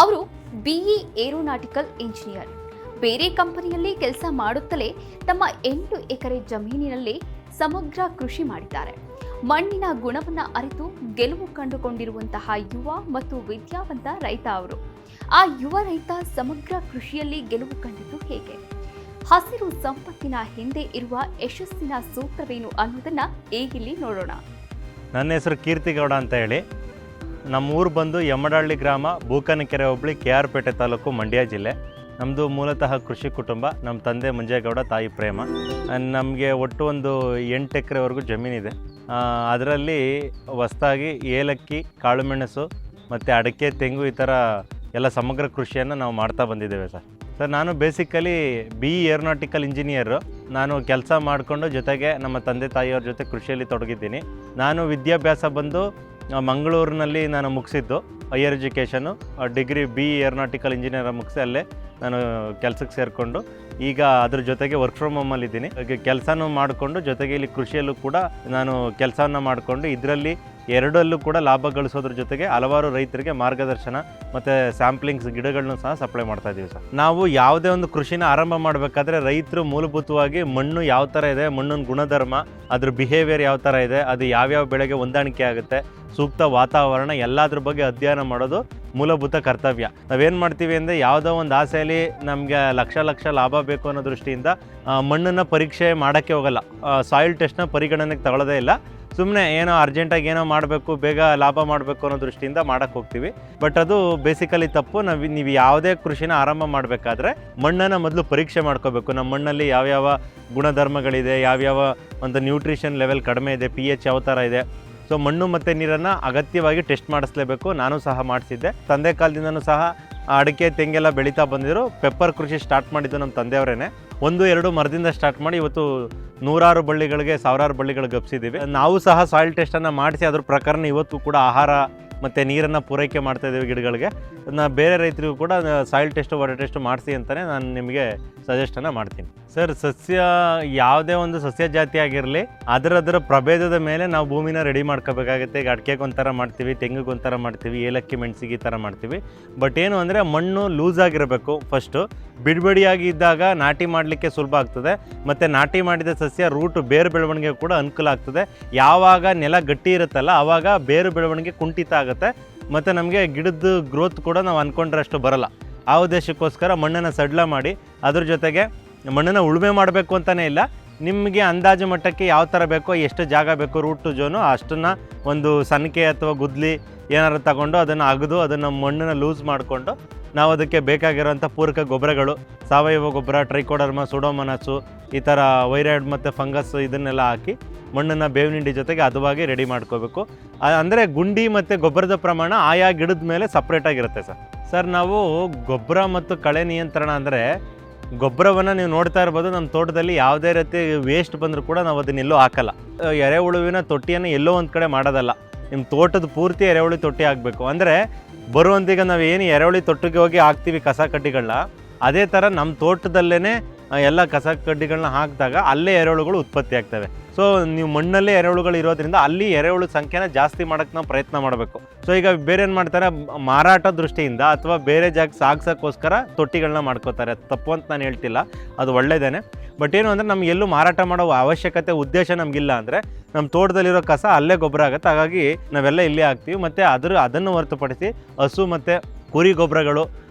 ಅವರು BE aeronautical engineer. ಬೇರೆ ಕಂಪನಿಯಲ್ಲಿ ಕೆಲಸ ಮಾಡುತ್ತಲೇ ತಮ್ಮ 8 ಎಕರೆ ಜಮೀನಿನಲ್ಲಿ ಸಮಗ್ರ ಕೃಷಿ ಮಾಡಿದ್ದಾರೆ. ಮಣ್ಣಿನ ಗುಣವನ್ನು ಅರಿತು ಗೆಲುವು ಕಂಡುಕೊಂಡಿರುವಂತಹ ಯುವ ಮತ್ತು ವಿದ್ಯಾವಂತ ರೈತ ಅವರು. ಆ ಯುವ ರೈತ ಸಮಗ್ರ ಕೃಷಿಯಲ್ಲಿ ಗೆಲುವು ಕಂಡಿದ್ದು ಹೇಗೆ? ಹಸಿರು ಸಂಪತ್ತಿನ ಹಿಂದೆ ಇರುವ ಯಶಸ್ಸಿನ ಸೂತ್ರವೇನು ಅನ್ನೋದನ್ನ ಈಗಿಲ್ಲಿ ನೋಡೋಣ. ನನ್ನ ಹೆಸರು ಕೀರ್ತಿಗೌಡ ಅಂತ ಹೇಳಿ. ನಮ್ಮೂರು ಬಂದು ಯಮ್ಮಡಹಳ್ಳಿ ಗ್ರಾಮ, ಬೂಕನಕೆರೆ ಹೋಬಳಿ, KR ಪೇಟೆ ತಾಲೂಕು, ಮಂಡ್ಯ ಜಿಲ್ಲೆ. ನಮ್ಮದು ಮೂಲತಃ ಕೃಷಿ ಕುಟುಂಬ. ನಮ್ಮ ತಂದೆ ಮಂಜೇಗೌಡ, ತಾಯಿ ಪ್ರೇಮ. ನಮಗೆ ಒಟ್ಟು ಒಂದು 8 ಎಕರೆವರೆಗೂ ಜಮೀನಿದೆ. ಅದರಲ್ಲಿ ಹೊಸದಾಗಿ ಏಲಕ್ಕಿ, ಕಾಳುಮೆಣಸು ಮತ್ತು ಅಡಿಕೆ, ತೆಂಗು ಈ ಥರ ಎಲ್ಲ ಸಮಗ್ರ ಕೃಷಿಯನ್ನು ನಾವು ಮಾಡ್ತಾ ಬಂದಿದ್ದೇವೆ ಸರ್. ನಾನು ಬೇಸಿಕಲಿ BE ಏರೋನಾಟಿಕಲ್ ಇಂಜಿನಿಯರು. ನಾನು ಕೆಲಸ ಮಾಡಿಕೊಂಡು ಜೊತೆಗೆ ನಮ್ಮ ತಂದೆ ತಾಯಿಯವ್ರ ಜೊತೆ ಕೃಷಿಯಲ್ಲಿ ತೊಡಗಿದ್ದೀನಿ. ನಾನು ವಿದ್ಯಾಭ್ಯಾಸ ಬಂದು ಮಂಗಳೂರಿನಲ್ಲಿ ನಾನು ಮುಗಿಸಿದ್ದು higher education, degree BE aeronautical engineer ಮುಗಿಸಿ ಅಲ್ಲೇ ನಾನು ಕೆಲಸಕ್ಕೆ ಸೇರಿಕೊಂಡು ಈಗ ಅದ್ರ ಜೊತೆಗೆ ವರ್ಕ್ ಫ್ರಮ್ ಹೋಮಲ್ಲಿದ್ದೀನಿ. ಕೆಲಸನೂ ಮಾಡಿಕೊಂಡು ಜೊತೆಗೆ ಇಲ್ಲಿ ಕೃಷಿಯಲ್ಲೂ ಕೂಡ ನಾನು ಕೆಲಸವನ್ನು ಮಾಡಿಕೊಂಡು ಇದರಲ್ಲಿ ಎರಡಲ್ಲೂ ಕೂಡ ಲಾಭ ಗಳಿಸೋದ್ರ ಜೊತೆಗೆ ಹಲವಾರು ರೈತರಿಗೆ ಮಾರ್ಗದರ್ಶನ ಮತ್ತು ಸ್ಯಾಂಪ್ಲಿಂಗ್ಸ್ ಗಿಡಗಳನ್ನು ಸಹ ಸಪ್ಲೈ ಮಾಡ್ತಾ ಇದ್ದೀವಿ ಸರ್. ನಾವು ಯಾವುದೇ ಒಂದು ಕೃಷಿನ ಆರಂಭ ಮಾಡಬೇಕಾದ್ರೆ ರೈತರು ಮೂಲಭೂತವಾಗಿ ಮಣ್ಣು ಯಾವ ಥರ ಇದೆ, ಮಣ್ಣಿನ ಗುಣಧರ್ಮ, ಅದ್ರ ಬಿಹೇವಿಯರ್ ಯಾವ ಥರ ಇದೆ, ಅದು ಯಾವ್ಯಾವ ಬೆಳೆಗೆ ಹೊಂದಾಣಿಕೆ ಆಗುತ್ತೆ, ಸೂಕ್ತ ವಾತಾವರಣ, ಎಲ್ಲದ್ರ ಬಗ್ಗೆ ಅಧ್ಯಯನ ಮಾಡೋದು ಮೂಲಭೂತ ಕರ್ತವ್ಯ. ನಾವೇನು ಮಾಡ್ತೀವಿ ಅಂದರೆ ಯಾವುದೋ ಒಂದು ಆಸೆಯಲ್ಲಿ ನಮಗೆ ಲಕ್ಷ ಲಾಭ ಬೇಕು ಅನ್ನೋ ದೃಷ್ಟಿಯಿಂದ ಮಣ್ಣನ್ನು ಪರೀಕ್ಷೆ ಮಾಡೋಕ್ಕೆ ಹೋಗಲ್ಲ, ಸಾಯಿಲ್ ಟೆಸ್ಟ್ನ ಪರಿಗಣನೆಗೆ ತಗೊಳ್ಳೋದೇ ಇಲ್ಲ. ಸುಮ್ಮನೆ ಏನೋ ಅರ್ಜೆಂಟಾಗಿ ಏನೋ ಮಾಡಬೇಕು, ಬೇಗ ಲಾಭ ಮಾಡಬೇಕು ಅನ್ನೋ ದೃಷ್ಟಿಯಿಂದ ಮಾಡೋಕ್ಕೆ ಹೋಗ್ತೀವಿ. ಬಟ್ ಅದು ಬೇಸಿಕಲಿ ತಪ್ಪು. ನೀವು ಯಾವುದೇ ಕೃಷಿನ ಆರಂಭ ಮಾಡಬೇಕಾದ್ರೆ ಮಣ್ಣನ್ನು ಮೊದಲು ಪರೀಕ್ಷೆ ಮಾಡ್ಕೋಬೇಕು. ನಮ್ಮ ಮಣ್ಣಲ್ಲಿ ಯಾವ್ಯಾವ ಗುಣಧರ್ಮಗಳಿದೆ, ಯಾವ್ಯಾವ ಒಂದು ನ್ಯೂಟ್ರಿಷನ್ ಲೆವೆಲ್ ಕಡಿಮೆ ಇದೆ, pH ಯಾವ ಥರ ಇದೆ. ಸೊ ಮಣ್ಣು ಮತ್ತು ನೀರನ್ನು ಅಗತ್ಯವಾಗಿ ಟೆಸ್ಟ್ ಮಾಡಿಸ್ಲೇಬೇಕು. ನಾನು ಸಹ ಮಾಡಿಸಿದ್ದೆ. ತಂದೆ ಕಾಲದಿಂದನೂ ಸಹ ಅಡಿಕೆ, ತೆಂಗೆಲ್ಲ ಬೆಳೀತಾ ಬಂದಿದ್ರು. ಪೆಪ್ಪರ್ ಕೃಷಿ ಸ್ಟಾರ್ಟ್ ಮಾಡಿದ್ದು ನಮ್ಮ ತಂದೆಯವರೇನೆ. 1-2 ಮರದಿಂದ ಸ್ಟಾರ್ಟ್ ಮಾಡಿ ಇವತ್ತು ನೂರಾರು ಬಳ್ಳಿಗಳಿಗೆ, ಸಾವಿರಾರು ಬಳ್ಳಿಗಳಿಗೆ ಗಪ್ಸಿದ್ದೀವಿ. ನಾವು ಸಹ ಸಾಯಿಲ್ ಟೆಸ್ಟನ್ನು ಮಾಡಿಸಿ ಅದ್ರ ಪ್ರಕಾರ ಇವತ್ತು ಕೂಡ ಆಹಾರ ಮತ್ತು ನೀರನ್ನು ಪೂರೈಕೆ ಮಾಡ್ತಾಯಿದ್ದೀವಿ ಗಿಡಗಳಿಗೆ. ಬೇರೆ ರೈತರಿಗೂ ಕೂಡ ಸಾಯಿಲ್ ಟೆಸ್ಟು, ವಾಟರ್ ಟೆಸ್ಟು ಮಾಡಿಸಿ ಅಂತಲೇ ನಾನು ನಿಮಗೆ ಸಜೆಸ್ಟನ್ನು ಮಾಡ್ತೀನಿ ಸರ್. ಸಸ್ಯ ಯಾವುದೇ ಒಂದು ಸಸ್ಯ ಜಾತಿ ಆಗಿರಲಿ, ಅದರ ಪ್ರಭೇದದ ಮೇಲೆ ನಾವು ಭೂಮಿನ ರೆಡಿ ಮಾಡ್ಕೋಬೇಕಾಗುತ್ತೆ. ಈಗ ಅಡಿಕೆಗೆ ಒಂಥರ ಮಾಡ್ತೀವಿ, ತೆಂಗಿಗೆ ಒಂಥರ ಮಾಡ್ತೀವಿ, ಏಲಕ್ಕಿ, ಮೆಣಸಿಗೆ ಈ ಥರ ಮಾಡ್ತೀವಿ. ಬಟ್ ಏನು ಅಂದರೆ ಮಣ್ಣು ಲೂಸ್ ಆಗಿರಬೇಕು. ಫಸ್ಟು ಬಿಡಿಬಿಡಿಯಾಗಿ ಇದ್ದಾಗ ನಾಟಿ ಮಾಡಲಿಕ್ಕೆ ಸುಲಭ ಆಗ್ತದೆ. ಮತ್ತು ನಾಟಿ ಮಾಡಿದ ಸಸ್ಯ ರೂಟು ಬೇರು ಬೆಳವಣಿಗೆ ಕೂಡ ಅನುಕೂಲ ಆಗ್ತದೆ. ಯಾವಾಗ ನೆಲ ಗಟ್ಟಿ ಇರುತ್ತಲ್ಲ ಆವಾಗ ಬೇರು ಬೆಳವಣಿಗೆ ಕುಂಠಿತ ಆಗುತ್ತೆ ಮತ್ತು ನಮಗೆ ಗಿಡದ ಗ್ರೋತ್ ಕೂಡ ನಾವು ಅಂದ್ಕೊಂಡ್ರಷ್ಟು ಬರಲ್ಲ. ಆ ಉದ್ದೇಶಕ್ಕೋಸ್ಕರ ಮಣ್ಣನ್ನು ಸಡ್ಲ ಮಾಡಿ ಅದ್ರ ಜೊತೆಗೆ ಮಣ್ಣನ್ನು ಉಳುಮೆ ಮಾಡಬೇಕು ಅಂತಲೇ ಇಲ್ಲ, ನಿಮಗೆ ಅಂದಾಜು ಮಟ್ಟಕ್ಕೆ ಯಾವ ಥರ ಬೇಕೋ, ಎಷ್ಟು ಜಾಗ ಬೇಕೋ ರೂಟ್ ಜೋನು ಅಷ್ಟನ್ನು ಒಂದು ಸಣ್ಕೆ ಅಥವಾ ಗುದ್ಲಿ ಏನಾರು ತಗೊಂಡು ಅದನ್ನು ಅಗೆದು ಅದನ್ನು ಮಣ್ಣನ್ನು ಲೂಸ್ ಮಾಡಿಕೊಂಡು ನಾವು ಅದಕ್ಕೆ ಬೇಕಾಗಿರೋಂಥ ಪೂರಕ ಗೊಬ್ಬರಗಳು, ಸಾವಯವ ಗೊಬ್ಬರ, ಟ್ರೈಕೋಡರ್ಮ, ಸೂಡೋಮೋನಾಸು ಈ ಥರ ವೈರಾಯ್ಡ್ ಮತ್ತು ಫಂಗಸ್ ಇದನ್ನೆಲ್ಲ ಹಾಕಿ ಮಣ್ಣನ್ನು ಬೇವಿನ ಹಿಂಡಿ ಜೊತೆಗೆ ಹದವಾಗಿ ರೆಡಿ ಮಾಡ್ಕೋಬೇಕು. ಅಂದರೆ ಗುಂಡಿ ಮತ್ತು ಗೊಬ್ಬರದ ಪ್ರಮಾಣ ಆಯಾ ಗಿಡದ ಮೇಲೆ ಸಪ್ರೇಟಾಗಿರುತ್ತೆ ಸರ್. ನಾವು ಗೊಬ್ಬರ ಮತ್ತು ಕಳೆ ನಿಯಂತ್ರಣ ಅಂದರೆ ಗೊಬ್ಬರವನ್ನು ನೀವು ನೋಡ್ತಾ ಇರ್ಬೋದು. ನಮ್ಮ ತೋಟದಲ್ಲಿ ಯಾವುದೇ ರೀತಿ ವೇಸ್ಟ್ ಬಂದರೂ ಕೂಡ ನಾವು ಅದನ್ನೆಲ್ಲೋ ಹಾಕಲ್ಲ. ಎರೆಹುಳುವಿನ ತೊಟ್ಟಿಯನ್ನು ಎಲ್ಲೋ ಒಂದು ಕಡೆ ಮಾಡೋದಲ್ಲ, ನಿಮ್ಮ ತೋಟದ ಪೂರ್ತಿ ಎರೆಹುಳಿ ತೊಟ್ಟಿ ಆಗಬೇಕು. ಅಂದರೆ ಬರುವಂತೀಗ ನಾವು ಏನು ಎರೆಹುಳಿ ತೊಟ್ಟಿಗೆ ಹೋಗಿ ಹಾಕ್ತೀವಿ ಕಸ ಕಡ್ಡಿಗಳನ್ನ, ಅದೇ ಥರ ನಮ್ಮ ತೋಟದಲ್ಲೇ ಎಲ್ಲ ಕಸ ಕಡ್ಡಿಗಳನ್ನ ಹಾಕಿದಾಗ ಅಲ್ಲೇ ಎರೆಹುಳುಗಳು ಉತ್ಪತ್ತಿ ಆಗ್ತವೆ. ಸೊ ನೀವು ಮಣ್ಣಲ್ಲೇ ಎರೆಹುಳುಗಳು ಇರೋದ್ರಿಂದ ಅಲ್ಲಿ ಎರೆಹುಳು ಸಂಖ್ಯೆನ ಜಾಸ್ತಿ ಮಾಡೋಕ್ಕೆ ನಾವು ಪ್ರಯತ್ನ ಮಾಡಬೇಕು. ಸೊ ಈಗ ಬೇರೆ ಏನು ಮಾಡ್ತಾರೆ, ಮಾರಾಟ ದೃಷ್ಟಿಯಿಂದ ಅಥವಾ ಬೇರೆ ಜಾಗ ಸಾಗಿಸೋಕ್ಕೋಸ್ಕರ ತೊಟ್ಟಿಗಳನ್ನ ಮಾಡ್ಕೋತಾರೆ. ತಪ್ಪು ಅಂತ ನಾನು ಹೇಳ್ತಿಲ್ಲ, ಅದು ಒಳ್ಳೆಯದೇ. ಬಟ್ ಏನು ಅಂದರೆ ನಮ್ಗೆ ಎಲ್ಲೂ ಮಾರಾಟ ಮಾಡೋ ಅವಶ್ಯಕತೆ, ಉದ್ದೇಶ ನಮಗಿಲ್ಲ. ಅಂದರೆ ನಮ್ಮ ತೋಟದಲ್ಲಿರೋ ಕಸ ಅಲ್ಲೇ ಗೊಬ್ಬರ ಆಗುತ್ತೆ. ಹಾಗಾಗಿ ನಾವೆಲ್ಲ ಇಲ್ಲೇ ಹಾಕ್ತೀವಿ. ಮತ್ತು ಅದನ್ನು ಹೊರತುಪಡಿಸಿ ಹಸು ಮತ್ತು ಕುರಿ ಗೊಬ್ಬರಗಳು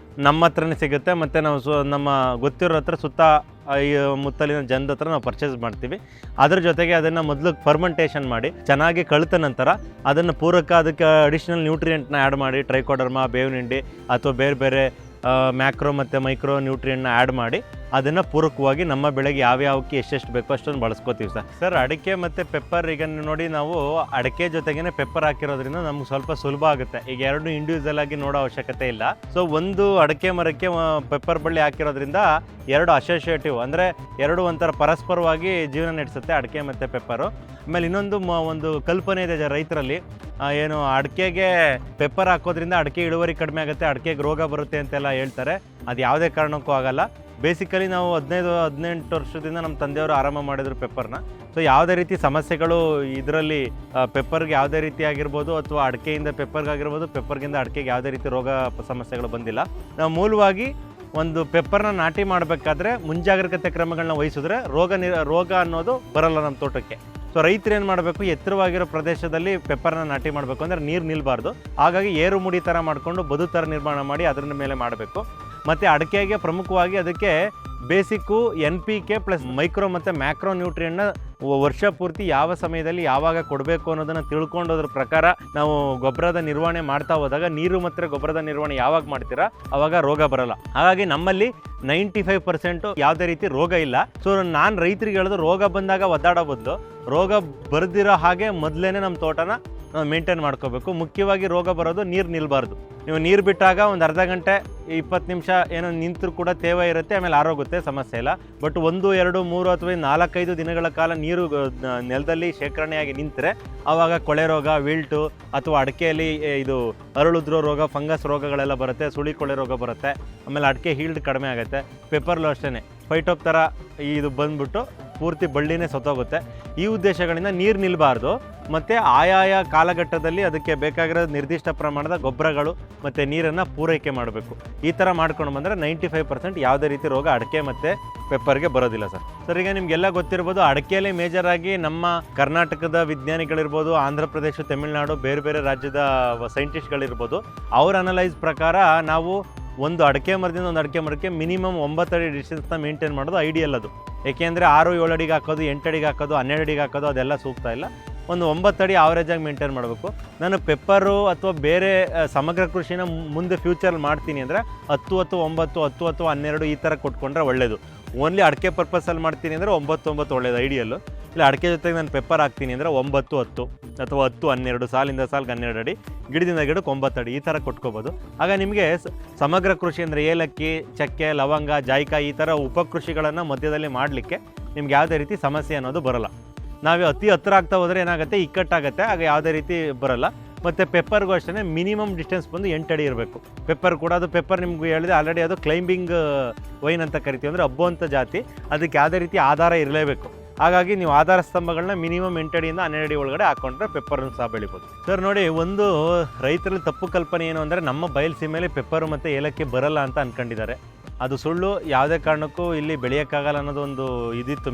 ನಮ್ಮ ಹತ್ರನೇ ಸಿಗುತ್ತೆ. ಮತ್ತು ನಾವು ನಮ್ಮ ಗೊತ್ತಿರೋ ಹತ್ರ ಸುತ್ತ ಈ ಮುತ್ತಲಿನ ಜನದ ಹತ್ರ ನಾವು ಪರ್ಚೇಸ್ ಮಾಡ್ತೀವಿ. ಅದ್ರ ಜೊತೆಗೆ ಅದನ್ನು ಮೊದಲು ಫರ್ಮೆಂಟೇಷನ್ ಮಾಡಿ ಚೆನ್ನಾಗಿ ಕಳಿತ ನಂತರ ಅದನ್ನು ಪೂರಕ ಅದಕ್ಕೆ ಅಡಿಷ್ನಲ್ ನ್ಯೂಟ್ರಿಯೆಂಟ್ನ ಆ್ಯಡ್ ಮಾಡಿ, ಟ್ರೈಕೋಡರ್ಮಾ, ಬೇವಿನ ಹಿಂಡಿ ಅಥವಾ ಬೇರೆ ಬೇರೆ ಮ್ಯಾಕ್ರೋ ಮತ್ತು ಮೈಕ್ರೋ ನ್ಯೂಟ್ರಿಯೆಂಟ್ನ ಆ್ಯಡ್ ಮಾಡಿ ಅದನ್ನು ಪೂರಕವಾಗಿ ನಮ್ಮ ಬೆಳೆಗೆ ಯಾವ್ಯಾವಕ್ಕೆ ಎಷ್ಟೆಷ್ಟು ಬೇಕೋ ಅಷ್ಟೊಂದು ಬಳಸ್ಕೋತೀವಿ ಸರ್. ಅಡಿಕೆ ಮತ್ತು ಪೆಪ್ಪರ್ ಈಗ ನೋಡಿ, ನಾವು ಅಡಿಕೆ ಜೊತೆಗೇ ಪೆಪ್ಪರ್ ಹಾಕಿರೋದ್ರಿಂದ ನಮ್ಗೆ ಸ್ವಲ್ಪ ಸುಲಭ ಆಗುತ್ತೆ. ಈಗ ಎರಡು ಇಂಡಿವಿಜುವಲ್ ಆಗಿ ನೋಡೋ ಅವಶ್ಯಕತೆ ಇಲ್ಲ. ಸೊ ಒಂದು ಅಡಿಕೆ ಮರಕ್ಕೆ ಪೆಪ್ಪರ್ ಬಳ್ಳಿ ಹಾಕಿರೋದ್ರಿಂದ ಎರಡು ಅಸೋಸಿಯೇಟಿವ್, ಅಂದರೆ ಎರಡು ಒಂಥರ ಪರಸ್ಪರವಾಗಿ ಜೀವನ ನಡೆಸುತ್ತೆ ಅಡಿಕೆ ಮತ್ತು ಪೆಪ್ಪರು. ಆಮೇಲೆ ಇನ್ನೊಂದು ಒಂದು ಕಲ್ಪನೆ ಇದೆ ರೈತರಲ್ಲಿ, ಏನು ಅಡಿಕೆಗೆ ಪೆಪ್ಪರ್ ಹಾಕೋದ್ರಿಂದ ಅಡಿಕೆ ಇಳುವರಿ ಕಡಿಮೆ ಆಗುತ್ತೆ, ಅಡಿಕೆಗೆ ರೋಗ ಬರುತ್ತೆ ಅಂತೆಲ್ಲ ಹೇಳ್ತಾರೆ. ಅದು ಯಾವುದೇ ಕಾರಣಕ್ಕೂ ಆಗಲ್ಲ. ಬೇಸಿಕಲಿ ನಾವು 15-18 ವರ್ಷದಿಂದ ನಮ್ಮ ತಂದೆಯವರು ಆರಂಭ ಮಾಡಿದ್ರು ಪೆಪ್ಪರ್ನ. ಸೊ ಯಾವುದೇ ರೀತಿ ಸಮಸ್ಯೆಗಳು ಇದರಲ್ಲಿ ಪೆಪ್ಪರ್ಗೆ ಯಾವುದೇ ರೀತಿ ಆಗಿರ್ಬೋದು ಅಥವಾ ಅಡಿಕೆಯಿಂದ ಪೆಪ್ಪರ್ಗಾಗಿರ್ಬೋದು, ಪೆಪ್ಪರ್ಗಿಂದ ಅಡಿಕೆಗೆ ಯಾವುದೇ ರೀತಿ ರೋಗ ಸಮಸ್ಯೆಗಳು ಬಂದಿಲ್ಲ. ನಾವು ಮೂಲವಾಗಿ ಒಂದು ಪೆಪ್ಪರ್ನ ನಾಟಿ ಮಾಡಬೇಕಾದ್ರೆ ಮುಂಜಾಗ್ರತೆ ಕ್ರಮಗಳನ್ನ ವಹಿಸಿದ್ರೆ ರೋಗ ಅನ್ನೋದು ಬರಲ್ಲ ನಮ್ಮ ತೋಟಕ್ಕೆ. ಸೊ ರೈತರು ಏನು ಮಾಡಬೇಕು, ಎತ್ತರವಾಗಿರೋ ಪ್ರದೇಶದಲ್ಲಿ ಪೆಪ್ಪರ್ನ ನಾಟಿ ಮಾಡಬೇಕು ಅಂದರೆ ನೀರು ನಿಲ್ಲಬಾರ್ದು. ಹಾಗಾಗಿ ಏರು ಮುಡಿ ಥರ ಮಾಡಿಕೊಂಡು ಬದು ಥರ ನಿರ್ಮಾಣ ಮಾಡಿ ಅದರ ಮೇಲೆ ಮಾಡಬೇಕು. ಮತ್ತು ಅಡಿಕೆಗೆ ಪ್ರಮುಖವಾಗಿ ಅದಕ್ಕೆ ಬೇಸಿಕ್ಕು NPK ಪ್ಲಸ್ ಮೈಕ್ರೋ ಮತ್ತು ಮ್ಯಾಕ್ರೋ ನ್ಯೂಟ್ರಿಯನ್ನ ವರ್ಷ ಪೂರ್ತಿ ಯಾವ ಸಮಯದಲ್ಲಿ ಯಾವಾಗ ಕೊಡಬೇಕು ಅನ್ನೋದನ್ನು ತಿಳ್ಕೊಂಡೋದ್ರ ಪ್ರಕಾರ ನಾವು ಗೊಬ್ಬರದ ನಿರ್ವಹಣೆ ಮಾಡ್ತಾ ಹೋದಾಗ ನೀರು ಮತ್ತು ಗೊಬ್ಬರದ ನಿರ್ವಹಣೆ ಯಾವಾಗ ಮಾಡ್ತೀರಾ ಆವಾಗ ರೋಗ ಬರಲ್ಲ. ಹಾಗಾಗಿ ನಮ್ಮಲ್ಲಿ 95% ಯಾವುದೇ ರೀತಿ ರೋಗ ಇಲ್ಲ. ಸೊ ನಾನು ರೈತರಿಗೆ ಹೇಳೋದು, ರೋಗ ಬಂದಾಗ ಒದ್ದಾಡೋ ಬದಲು ರೋಗ ಬರ್ದಿರೋ ಹಾಗೆ ಮೊದಲೇ ನಮ್ಮ ತೋಟನ ಮೇಂಟೈನ್ ಮಾಡ್ಕೋಬೇಕು. ಮುಖ್ಯವಾಗಿ ರೋಗ ಬರೋದು ನೀರು ನಿಲ್ಲಬಾರ್ದು. ನೀವು ನೀರು ಬಿಟ್ಟಾಗ ಒಂದು ಅರ್ಧ ಗಂಟೆ 20 ನಿಮಿಷ ಏನೋ ನಿಂತರೂ ಕೂಡ ತೇವ ಇರುತ್ತೆ, ಆಮೇಲೆ ಆರೋಗುತ್ತೆ, ಸಮಸ್ಯೆ ಇಲ್ಲ. ಬಟ್ 1, 2, 3 ಅಥವಾ 4-5 ದಿನಗಳ ಕಾಲ ನೀರು ನೆಲದಲ್ಲಿ ಶೇಖರಣೆಯಾಗಿ ನಿಂತರೆ ಆವಾಗ ಕೊಳೆ ರೋಗ, ವಿಲ್ಟು ಅಥವಾ ಅಡಿಕೆಯಲ್ಲಿ ಇದು ಅರಳುದ್ರೋ ರೋಗ, ಫಂಗಸ್ ರೋಗಗಳೆಲ್ಲ ಬರುತ್ತೆ, ಸುಳಿ ಕೊಳೆ ರೋಗ ಬರುತ್ತೆ. ಆಮೇಲೆ ಅಡಿಕೆ ಹೀಲ್ಡ್ ಕಡಿಮೆ ಆಗುತ್ತೆ. ಪೆಪ್ಪರ್ಲು ಅಷ್ಟೇ ಫೈಟೋಪ್ ಥರ ಇದು ಬಂದ್ಬಿಟ್ಟು ಪೂರ್ತಿ ಬಳ್ಳಿನೇ ಸತ್ತೋಗುತ್ತೆ. ಈ ಉದ್ದೇಶಗಳಿಂದ ನೀರು ನಿಲ್ಲಬಾರ್ದು. ಮತ್ತು ಆಯಾಯ ಕಾಲಘಟ್ಟದಲ್ಲಿ ಅದಕ್ಕೆ ಬೇಕಾಗಿರೋ ನಿರ್ದಿಷ್ಟ ಪ್ರಮಾಣದ ಗೊಬ್ಬರಗಳು ಮತ್ತು ನೀರನ್ನು ಪೂರೈಕೆ ಮಾಡಬೇಕು. ಈ ಥರ ಮಾಡ್ಕೊಂಡು ಬಂದರೆ 95% ಯಾವುದೇ ರೀತಿ ರೋಗ ಅಡಿಕೆ ಮತ್ತು ಪೆಪ್ಪರ್ಗೆ ಬರೋದಿಲ್ಲ ಸರ್. ಈಗ ನಿಮಗೆಲ್ಲ ಗೊತ್ತಿರ್ಬೋದು, ಅಡಿಕೆಯಲ್ಲಿ ಮೇಜರಾಗಿ ನಮ್ಮ ಕರ್ನಾಟಕದ ವಿಜ್ಞಾನಿಗಳಿರ್ಬೋದು, ಆಂಧ್ರ ಪ್ರದೇಶ, ತಮಿಳುನಾಡು, ಬೇರೆ ಬೇರೆ ರಾಜ್ಯದ ಸೈಂಟಿಸ್ಟ್ಗಳಿರ್ಬೋದು, ಅವ್ರ ಅನಲೈಸ್ ಪ್ರಕಾರ ನಾವು ಒಂದು ಅಡಿಕೆ ಮರದಿಂದ ಒಂದು ಅಡಿಕೆ ಮರಕ್ಕೆ ಮಿನಿಮಮ್ 9 ಅಡಿ ಡಿಸ್ಟೆನ್ಸ್ನ ಮೇಂಟೈನ್ ಮಾಡೋದು ಐಡಿಯಲ್. ಅದು ಏಕೆಂದರೆ 6-7 ಅಡಿಗೆ ಹಾಕೋದು, 8 ಅಡಿಗೆ ಹಾಕೋದು, 12 ಅಡಿಗೆ ಹಾಕೋದು ಅದೆಲ್ಲ ಸೂಕ್ತ ಇಲ್ಲ. ಒಂದು 9 ಅಡಿ ಆವ್ರೇಜಾಗಿ ಮೇಂಟೈನ್ ಮಾಡಬೇಕು. ನಾನು ಪೆಪ್ಪರು ಅಥವಾ ಬೇರೆ ಸಮಗ್ರ ಕೃಷಿನ ಮುಂದೆ ಫ್ಯೂಚರಲ್ಲಿ ಮಾಡ್ತೀನಿ ಅಂದರೆ 10, 9, 10, 12 ಈ ಥರ ಕೊಟ್ಕೊಂಡ್ರೆ ಒಳ್ಳೆಯದು. ಓನ್ಲಿ ಅಡಿಕೆ ಪರ್ಪಸಲ್ಲಿ ಮಾಡ್ತೀನಿ ಅಂದರೆ 9, 9 ಒಳ್ಳೆಯದು ಐಡಿಯಲ್ಲು. ಇಲ್ಲ ಅಡಿಕೆ ಜೊತೆಗೆ ನಾನು ಪೆಪ್ಪರ್ ಹಾಕ್ತೀನಿ ಅಂದರೆ 9, 10 ಅಥವಾ 10, 12 ಸಾಲಿಂದ ಸಾಲಿಗೆ 12 ಅಡಿ, ಗಿಡದಿಂದ ಗಿಡಕ್ಕೆ 9 ಅಡಿ ಈ ಥರ ಕೊಟ್ಕೋಬೋದು. ಆಗ ನಿಮಗೆ ಸಮಗ್ರ ಕೃಷಿ ಅಂದರೆ ಏಲಕ್ಕಿ, ಚಕ್ಕೆ, ಲವಂಗ, ಜಾಯಿಕಾಯಿ ಈ ಥರ ಉಪಕೃಷಿಗಳನ್ನು ಮಧ್ಯದಲ್ಲಿ ಮಾಡಲಿಕ್ಕೆ ನಿಮ್ಗೆ ಯಾವುದೇ ರೀತಿ ಸಮಸ್ಯೆ ಅನ್ನೋದು ಬರೋಲ್ಲ. ನಾವು ಅತಿ ಹತ್ತಿರ ಆಗ್ತಾ ಹೋದರೆ ಏನಾಗುತ್ತೆ, ಇಕ್ಕಟ್ಟಾಗುತ್ತೆ, ಆಗ ಯಾವುದೇ ರೀತಿ ಬರೋಲ್ಲ. ಮತ್ತು ಪೆಪ್ಪರ್ಗೂ ಅಷ್ಟೇ ಮಿನಿಮಮ್ ಡಿಸ್ಟೆನ್ಸ್ ಬಂದು 8 ಅಡಿ ಇರಬೇಕು. ಪೆಪ್ಪರ್ ಕೂಡ ಅದು ಪೆಪ್ಪರ್ ನಿಮ್ಗೆ ಹೇಳಿದೆ ಆಲ್ರೆಡಿ, ಅದು ಕ್ಲೈಂಬಿಂಗ್ ವೈನ್ ಅಂತ ಕರಿತೀವಿ, ಅಂದರೆ ಹಬ್ಬುವಂಥ ಜಾತಿ. ಅದಕ್ಕೆ ಯಾವುದೇ ರೀತಿ ಆಧಾರ ಇರಲೇಬೇಕು. ಹಾಗಾಗಿ ನೀವು ಆಧಾರ ಸ್ತಂಭಗಳನ್ನ ಮಿನಿಮಮ್ 8 ಅಡಿಯಿಂದ 12 ಅಡಿ ಒಳಗಡೆ ಹಾಕೊಂಡ್ರೆ ಪೆಪ್ಪರನ್ನು ಸಹ ಬೆಳಿಬೋದು. ಸರ್ ನೋಡಿ, ಒಂದು ರೈತರಲ್ಲಿ ತಪ್ಪು ಕಲ್ಪನೆ ಏನು ಅಂದರೆ ನಮ್ಮ ಬಯಲುಸೀಮೆಯಲ್ಲಿ ಪೆಪ್ಪರು ಮತ್ತು ಏಲಕ್ಕಿ ಬರಲ್ಲ ಅಂತ ಅಂದ್ಕೊಂಡಿದ್ದಾರೆ. ಅದು ಸುಳ್ಳು. ಯಾವುದೇ ಕಾರಣಕ್ಕೂ ಇಲ್ಲಿ ಬೆಳೆಯೋಕ್ಕಾಗಲ್ಲ ಅನ್ನೋದು ಒಂದು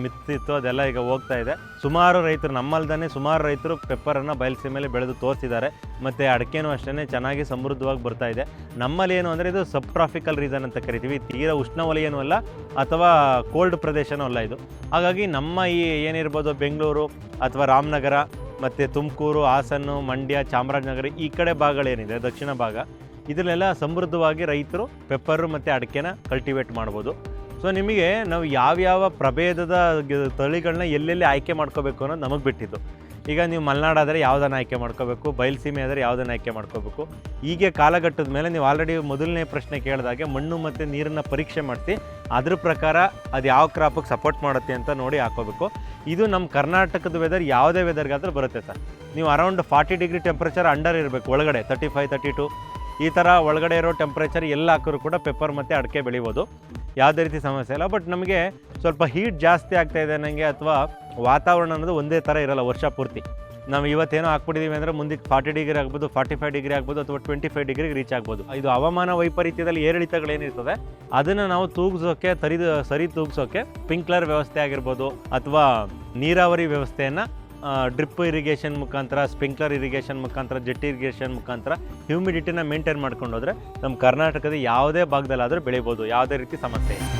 ಮಿತ್ತಿತ್ತು, ಅದೆಲ್ಲ ಈಗ ಹೋಗ್ತಾ ಇದೆ. ಸುಮಾರು ರೈತರು, ನಮ್ಮಲ್ದೇ ಸುಮಾರು ರೈತರು ಪೆಪ್ಪರನ್ನು ಬಯಲುಸೀಮೆಯಲ್ಲಿ ಬೆಳೆದು ತೋರಿಸಿದ್ದಾರೆ. ಮತ್ತು ಅಡಿಕೆನೂ ಅಷ್ಟೇ ಚೆನ್ನಾಗಿ ಸಮೃದ್ಧವಾಗಿ ಬರ್ತಾ ಇದೆ. ನಮ್ಮಲ್ಲಿ ಏನು ಅಂದರೆ ಇದು ಸಬ್ ಟ್ರಾಪಿಕಲ್ ರೀಸನ್ ಅಂತ ಕರಿತೀವಿ. ತೀರಾ ಉಷ್ಣವಲಯನೂ ಅಲ್ಲ ಅಥವಾ ಕೋಲ್ಡ್ ಪ್ರದೇಶನೂ ಅಲ್ಲ ಇದು. ಹಾಗಾಗಿ ನಮ್ಮ ಈ ಏನಿರ್ಬೋದು ಬೆಂಗಳೂರು ಅಥವಾ ರಾಮನಗರ ಮತ್ತು ತುಮಕೂರು, ಹಾಸನ, ಮಂಡ್ಯ, ಚಾಮರಾಜನಗರ ಈ ಕಡೆ ಭಾಗಗಳೇನಿದೆ ದಕ್ಷಿಣ ಭಾಗ, ಇದರಲ್ಲೆಲ್ಲ ಸಮೃದ್ಧವಾಗಿ ರೈತರು ಪೆಪ್ಪರು ಮತ್ತು ಅಡಿಕೆನ ಕಲ್ಟಿವೇಟ್ ಮಾಡ್ಬೋದು. ಸೊ ನಿಮಗೆ ನಾವು ಯಾವ್ಯಾವ ಪ್ರಭೇದದ ತಳಿಗಳನ್ನ ಎಲ್ಲೆಲ್ಲಿ ಆಯ್ಕೆ ಮಾಡ್ಕೋಬೇಕು ಅನ್ನೋದು ನಮಗೆ ಬಿಟ್ಟಿದ್ದು. ಈಗ ನೀವು ಮಲೆನಾಡಾದರೆ ಯಾವುದನ್ನು ಆಯ್ಕೆ ಮಾಡ್ಕೋಬೇಕು, ಬಯಲುಸೀಮೆ ಆದರೆ ಯಾವುದನ್ನು ಆಯ್ಕೆ ಮಾಡ್ಕೋಬೇಕು, ಹೀಗೆ ಕಾಲಘಟ್ಟದ ಮೇಲೆ ನೀವು ಆಲ್ರೆಡಿ ಮೊದಲನೇ ಪ್ರಶ್ನೆ ಕೇಳಿದಾಗೆ ಮಣ್ಣು ಮತ್ತು ನೀರನ್ನು ಪರೀಕ್ಷೆ ಮಾಡಿಸಿ ಅದ್ರ ಪ್ರಕಾರ ಅದು ಯಾವ ಕ್ರಾಪಿಗೆ ಸಪೋರ್ಟ್ ಮಾಡುತ್ತೆ ಅಂತ ನೋಡಿ ಹಾಕೋಬೇಕು. ಇದು ನಮ್ಮ ಕರ್ನಾಟಕದ ವೆದರ್ ಯಾವುದೇ ವೆದರ್ಗಾದರೂ ಬರುತ್ತೆ ಸರ್. ನೀವು ಅರೌಂಡ್ 40 ಡಿಗ್ರಿ ಟೆಂಪ್ರೇಚರ್ ಅಂಡರ್ ಇರಬೇಕು, ಒಳಗಡೆ 35, 32 ಈ ಥರ ಒಳಗಡೆ ಇರೋ ಟೆಂಪ್ರೇಚರ್ ಎಲ್ಲ ಹಾಕಿದ್ರು ಕೂಡ ಪೆಪ್ಪರ್ ಮತ್ತು ಅಡಿಕೆ ಬೆಳಿಬೋದು, ಯಾವುದೇ ರೀತಿ ಸಮಸ್ಯೆ ಇಲ್ಲ. ಬಟ್ ನಮಗೆ ಸ್ವಲ್ಪ ಹೀಟ್ ಜಾಸ್ತಿ ಆಗ್ತಾಯಿದೆ ನನಗೆ, ಅಥವಾ ವಾತಾವರಣ ಅನ್ನೋದು ಒಂದೇ ಥರ ಇರೋಲ್ಲ ವರ್ಷ ಪೂರ್ತಿ. ನಾವು ಇವತ್ತೇನೋ ಹಾಕ್ಬಿಟ್ಟಿದ್ದೀವಿ ಅಂದರೆ ಮುಂದಕ್ಕೆ 40 ಡಿಗ್ರಿ ಆಗ್ಬೋದು, 45 ಡಿಗ್ರಿ ಆಗ್ಬೋದು, ಅಥವಾ 25 ಡಿಗ್ರಿಗೆ ರೀಚ್ ಆಗ್ಬೋದು. ಇದು ಹವಾಮಾನ ವೈಪರೀತ್ಯದಲ್ಲಿ ಏರಿಳಿತಗಳೇನಿರ್ತದೆ ಅದನ್ನು ನಾವು ತೂಗಿಸೋಕ್ಕೆ ಸರಿ ತೂಗಿಸೋಕ್ಕೆ ಸ್ಪ್ರಿಂಕ್ಲರ್ ವ್ಯವಸ್ಥೆ ಆಗಿರ್ಬೋದು, ಅಥವಾ ನೀರಾವರಿ ವ್ಯವಸ್ಥೆಯನ್ನು ಡ್ರಿಪ್ ಇರಿಗೇಷನ್ ಮುಖಾಂತರ, ಸ್ಪ್ರಿಂಕ್ಲರ್ ಇರಿಗೇಷನ್ ಮುಖಾಂತರ, ಜೆಟ್ ಇರಿಗೇಷನ್ ಮುಖಾಂತರ ಹ್ಯೂಮಿಡಿಟಿನ ಮೇಂಟೈನ್ ಮಾಡ್ಕೊಂಡು ಹೋದರೆ ನಮ್ಮ ಕರ್ನಾಟಕದ ಯಾವುದೇ ಭಾಗದಲ್ಲಾದರೂ ಬೆಳಿಬೋದು, ಯಾವುದೇ ರೀತಿ ಸಮಸ್ಯೆ ಇಲ್ಲ.